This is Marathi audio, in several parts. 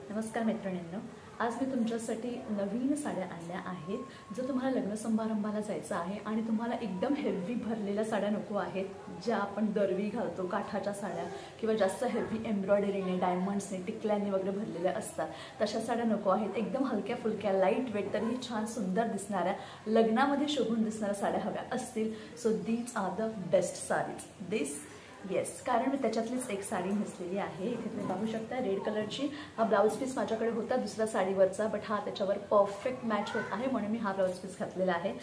नमस्कार मैत्रिणींनो, आज मी तुमच्यासाठी नवीन साड्या आणल्या आहेत। जर तुम्हाला लग्न समारंभाला जायचं आहे आणि तुम्हाला एकदम हेवी भरलेल्या साड्या नको आहेत, ज्या आपण दरवी घालतो, काठाच्या साड्या किंवा जास्त हेवी एम्ब्रॉयडरीने, डायमंड्सने, टिकल्यांनी वगैरे भरलेल्या असतात, तशा साड्या नको आहेत। एकदम हलक्या फुलक्या, लाईट वेट, तरीही छान सुंदर दिसणाऱ्या, लग्नामध्ये शोभून दिसणाऱ्या साड्या हव्या असतील, so these are the best saris. This yes, कारण मी त्याच्यातलीच एक साडी नेसलेली आहे। इथे तुम्ही पाहू शकता रेड कलरची। हा ब्लाउज पीस माझ्याकडे होता दुसऱ्या साडीवरचा, बट हा त्याच्यावर परफेक्ट मॅच होत आहे म्हणून मी हा ब्लाउज पीस घातलेला आहे।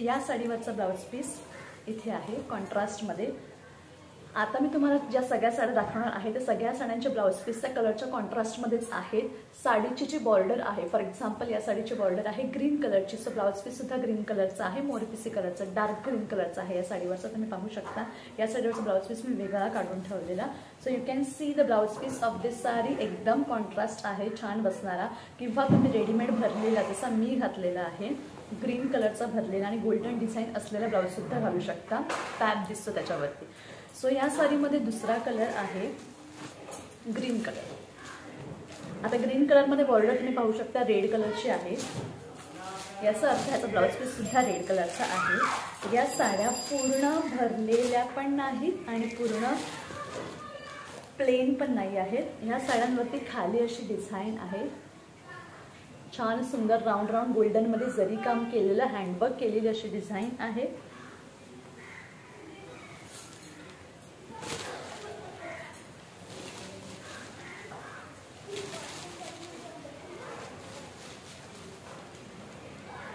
या साडीवरचा ब्लाउज पीस इथे आहे कॉन्ट्रास्टमध्ये। आता मी तुम्हाला ज्या सगळ्या साड्या दाखवणार आहे त्या सगळ्या साड्यांचे ब्लाउज पीस त्या कलरच्या कॉन्ट्रास्टमध्येच आहेत। साडीची जी बॉर्डर आहे, फॉर एक्झाम्पल या साडीची बॉर्डर आहे ग्रीन कलरची, सो ब्लाउज पीस सुद्धा ग्रीन कलरचा आहे, मोरपिसी कलरचा, डार्क ग्रीन कलरचा आहे या साडीवरचा। तुम्ही पाहू शकता या साडीवरचा ब्लाउज पीस मी वेगळा काढून ठेवलेला। So you can see the blouse piece of this sari. एकदम कॉन्ट्रास्ट आहे, छान बसणारा, किंवा तुम्ही रेडीमेड भरलेला जसा मी घातलेला आहे ग्रीन कलरचा भरलेला आणि गोल्डन डिझाईन असलेला ब्लाउज सुद्धा घालू शकता, टॅब दिसतो त्याच्यावरती। सो या साडीमध्ये दुसरा कलर आहे ग्रीन कलर। आता ग्रीन कलरमध्ये बॉर्डर तुम्ही पाहू शकता रेड कलरची आहे, याचा अर्थ याचा ब्लाउज पीस सुद्धा रेड कलरचा आहे। या साड्या पूर्ण भरलेल्या पण नाहीत आणि पूर्ण प्लेन पण नाही आहेत। या साड्यांवरती खाली अशी डिझाईन आहे, छान सुंदर राऊंड राऊंड गोल्डनमध्ये जरी काम केलेलं, हँडवर्क केलेली अशी डिझाईन आहे।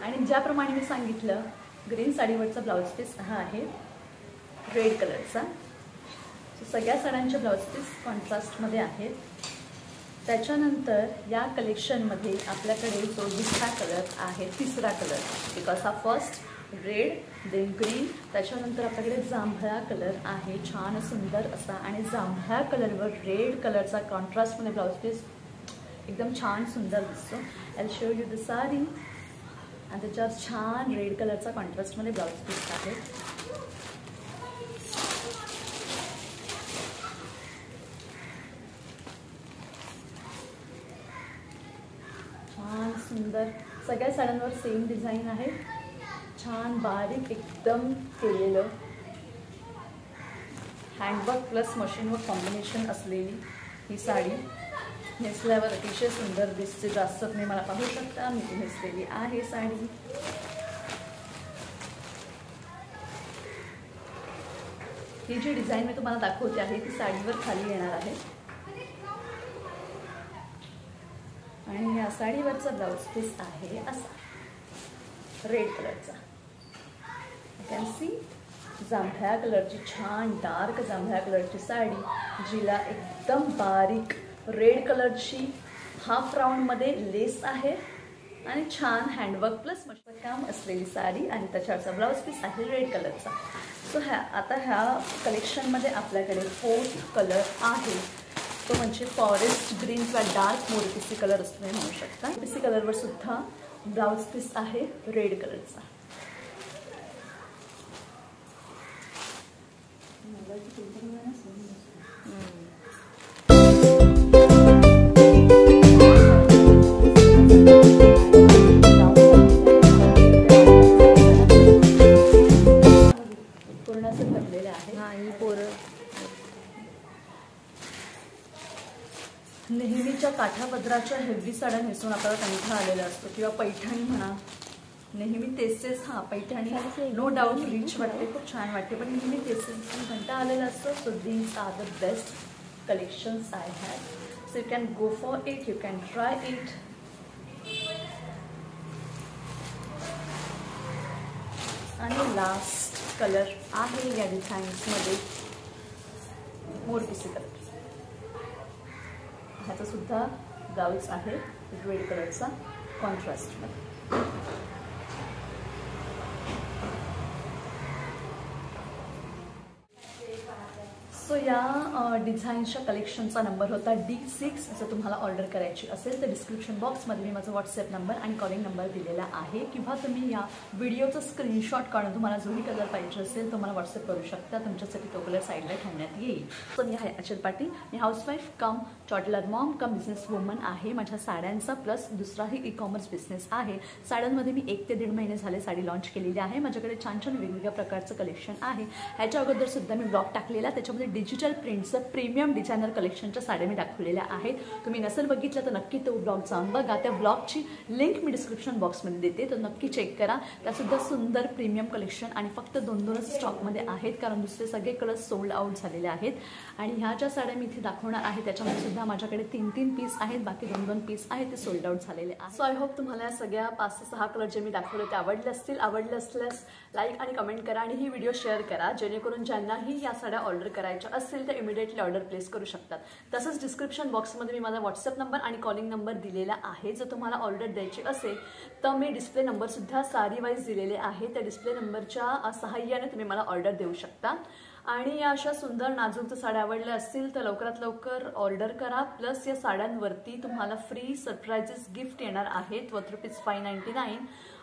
आणि ज्याप्रमाणे मी सांगितलं ग्रीन साडीवरचा ब्लाउज पीस हा आहे रेड कलरचा। सगळ्या साड्यांचे ब्लाउज पीस कॉन्ट्रास्टमध्ये आहेत। त्याच्यानंतर या कलेक्शनमध्ये आपल्याकडे जो दुसरा कलर आहे, तिसरा कलर, बिकॉज हा फर्स्ट रेड, देन ग्रीन, त्याच्यानंतर आपल्याकडे जांभळा कलर आहे, छान सुंदर असा, आणि जांभळा कलरवर रेड कलरचा कॉन्ट्रास्टमध्ये ब्लाउज पीस एकदम छान सुंदर दिसतो। I will show you the sari. आणि त्याच्यावर छान रेड कलरचा कॉन्ट्रास्टमध्ये ब्लाउज पीस आहे। छान सुंदर सगळ्या साड्यांवर सेम डिझाईन आहे, छान बारीक एकदम केलेलं हँडवर्क प्लस मशीनवर कॉम्बिनेशन असलेली ही साडी नेसल्यावर अतिशय सुंदर दिसते। जास्त तुम्ही मला पाहू शकता मी नेसलेली आहे साडी। ही जी डिझाईन मी तुम्हाला दाखवते आहे ती साडीवर खाली येणार आहे, आणि या साडीवरचा ब्लाउज पीस आहे असा रेड कलरचा। यू कॅन सी जांभळ्या कलरची, छान डार्क जांभळ्या कलरची साडी, जिला एकदम बारीक रेड कलरची हाफ राऊंडमध्ये लेस आहे आणि छान हँडवर्क प्लस मशीन काम असलेली साडी, आणि त्याच्यावरचा ब्लाउज पीस आहे रेड कलरचा। सो आता ह्या कलेक्शनमध्ये आपल्याकडे फोर्थ कलर आहे, तो म्हणजे फॉरेस्ट ग्रीन किंवा डार्क मोरपिसी कलर असतो तुम्ही म्हणू शकता। मोरपिसी कलरवर सुद्धा ब्लाउज पीस आहे रेड कलरचा। नेहमीच्या काठापदराच्या हेवी साड्या नेसून आपल्याला कंटाळा आलेला असतो, किंवा पैठणी म्हणा, नेहमी तेच हा पैठणी नो डाऊट रिच वाटते, खूप छान वाटते, पण नेहमी तेच कंटाळा आलेला असतो। So these are the best collections I have, so you can go for it, you can try it. आणि लास्ट कलर आहे या डिझाईन्समध्ये मोरपिसी कलर। ह्याचा सुद्धा ब्लाउज आहे रेड कलरचा कॉन्ट्रास्टमध्ये। सो या डिझाईनच्या कलेक्शनचा नंबर होता D6. जर तुम्हाला ऑर्डर करायची असेल तर डिस्क्रिप्शन बॉक्समध्ये मी माझा व्हॉट्सअप नंबर आणि कॉलिंग नंबर दिलेला आहे, किंवा तुम्ही या व्हिडिओचा स्क्रीनशॉट काढून तुम्हाला जोही कलर पाहिजे असेल तो मला व्हॉट्सअप करू शकता. तुमच्यासाठी तो कलर साईडला ठेवण्यात येईल. सो मी आहे अचल पाटील. मी हाऊसवाईफ कम टॉडलर मॉम कम बिझनेस वुमन आहे. माझ्या साड्यांचा प्लस दुसराही ई-कॉमर्स बिझनेस आहे. साड्यांमध्ये मी 1 ते 1.5 महिने झाले साडी लॉन्च केलेली आहे. माझ्याकडे छान छान वेगवेगळ्या प्रकारचं कलेक्शन आहे. ह्याच्या अगोदर सुद्धा मी ब्लॉग टाकलेला, त्याच्यामध्ये डिजिटल प्रिंटचं प्रीमियम डिझायनर कलेक्शनच्या साड्या मी दाखवलेल्या आहेत. तुम्ही नसेल बघितलं तर नक्की तो ब्लॉग जाऊन बघा. त्या ब्लॉगची लिंक मी डिस्क्रिप्शन बॉक्समध्ये देते, तर नक्की चेक करा. त्यासुद्धा सुंदर प्रीमियम कलेक्शन आणि फक्त 2-2च स्टॉकमध्ये आहेत, कारण दुसरे सगळे कलर्स सोल्ड आउट झालेले आहेत. आणि ह्या ज्या साड्या मी इथे दाखवणार आहे त्याच्यामध्ये सुद्धा माझ्याकडे 3-3 पीस आहेत, बाकी 2-2 पीस आहेत, ते सोल्ड आउट झालेले आहेत. सो आय होप तुम्हाला या सगळ्या 5 ते 6 कलर जे मी दाखवले ते आवडले असतील. आवडले असल्यास लाईक आणि कमेंट करा आणि ही व्हिडिओ शेअर करा, जेणेकरून ज्यांनाही या साड्या ऑर्डर करायच्या असतील तर इमिडिएटली ऑर्डर प्लेस करू शकतात. तसंच डिस्क्रिप्शन बॉक्समध्ये मी माझा व्हॉट्सअप नंबर आणि कॉलिंग नंबर दिलेला आहे. जर तुम्हाला ऑर्डर द्यायची असेल तर मी डिस्प्ले नंबरसुद्धा साडी वाईज दिलेले आहे. त्या डिस्प्ले नंबरच्या सहाय्याने तुम्ही मला ऑर्डर देऊ शकता. आणि या अशा सुंदर नाजूक साड्या आवडल्या असतील तर लवकरात लवकर ऑर्डर करा. प्लस या साड्यांवरती तुम्हाला फ्री सरप्राइजेस गिफ्ट येणार आहेत वर्थ ₹599.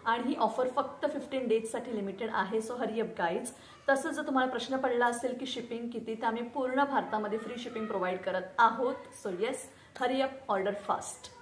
आणि ही ऑफर फक्त 15 डेजसाठी लिमिटेड आहे. So hurry up guys. तसंच जर तुम्हाला प्रश्न पडला असेल की शिपिंग किती, तर आम्ही पूर्ण भारतामध्ये फ्री शिपिंग प्रोव्हाइड करत आहोत. So yes, hurry up, order fast.